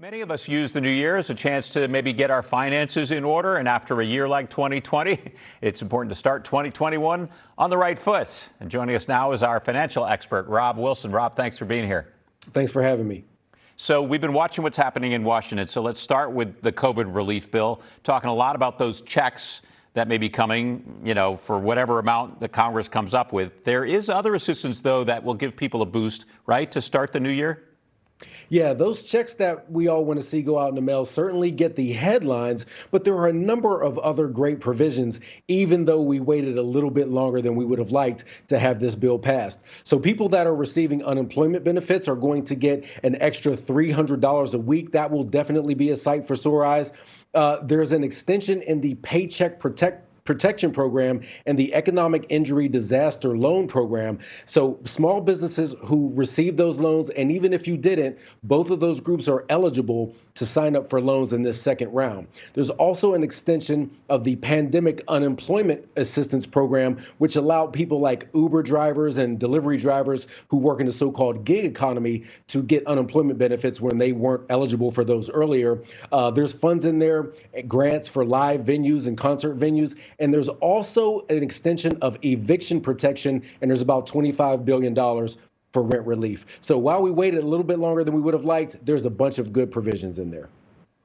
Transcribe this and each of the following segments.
Many of us use the new year as a chance to maybe get our finances in order. And after a year like 2020, it's important to start 2021 on the right foot. And joining us now is our financial expert, Rob Wilson. Rob, thanks for being here. Thanks for having me. So we've been watching what's happening in Washington. So let's start with the COVID relief bill, talking a lot about those checks that may be coming, for whatever amount that Congress comes up with. There is other assistance, though, that will give people a boost, right, to start the new year? Yeah, those checks that we all want to see go out in the mail certainly get the headlines, but there are a number of other great provisions, even though we waited a little bit longer than we would have liked to have this bill passed. So people that are receiving unemployment benefits are going to get an extra $300 a week. That will definitely be a sight for sore eyes. There's an extension in the Paycheck Protection Program and the Economic Injury Disaster Loan Program. So small businesses who receive those loans, and even if you didn't, both of those groups are eligible to sign up for loans in this second round. There's also an extension of the Pandemic Unemployment Assistance Program, which allowed people like Uber drivers and delivery drivers who work in the so-called gig economy to get unemployment benefits when they weren't eligible for those earlier. There's funds in there, grants for live venues and concert venues. And there's also an extension of eviction protection, and there's about $25 billion for rent relief. So while we waited a little bit longer than we would have liked, there's a bunch of good provisions in there.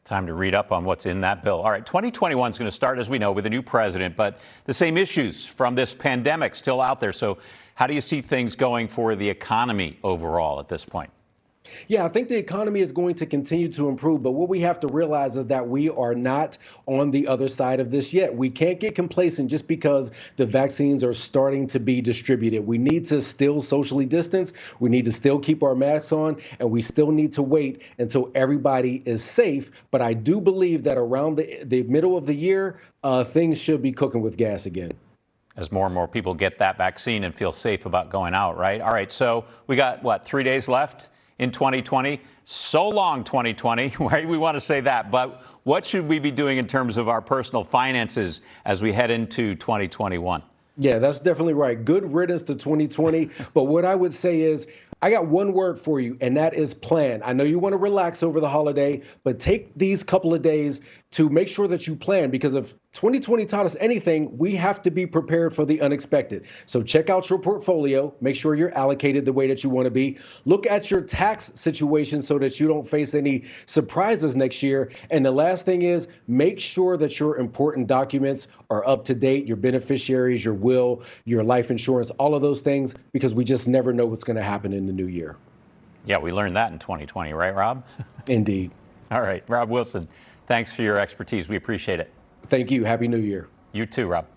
Time to read up on what's in that bill. All right, 2021 is going to start, as we know, with a new president, but the same issues from this pandemic still out there. So how do you see things going for the economy overall at this point? Yeah, I think the economy is going to continue to improve, but what we have to realize is that we are not on the other side of this yet. We can't get complacent just because the vaccines are starting to be distributed. We need to still socially distance. We need to still keep our masks on, and we still need to wait until everybody is safe. But I do believe that around the middle of the year, things should be cooking with gas again. As more and more people get that vaccine and feel safe about going out, right? All right, so we got, 3 days left in 2020. So long, 2020, right? We want to say that. But what should we be doing in terms of our personal finances as we head into 2021? Yeah, that's definitely right. Good riddance to 2020. But what I would say is, I got one word for you, and that is plan. I know you want to relax over the holiday, but take these couple of days to make sure that you plan, because if 2020 taught us anything, we have to be prepared for the unexpected. So check out your portfolio, make sure you're allocated the way that you want to be. Look at your tax situation so that you don't face any surprises next year. And the last thing is, make sure that your important documents are up to date, your beneficiaries, your will, your life insurance, all of those things, because we just never know what's going to happen in the new year. Yeah, we learned that in 2020, right, Rob? Indeed. All right, Rob Wilson, thanks for your expertise. We appreciate it. Thank you. Happy New Year. You too, Rob.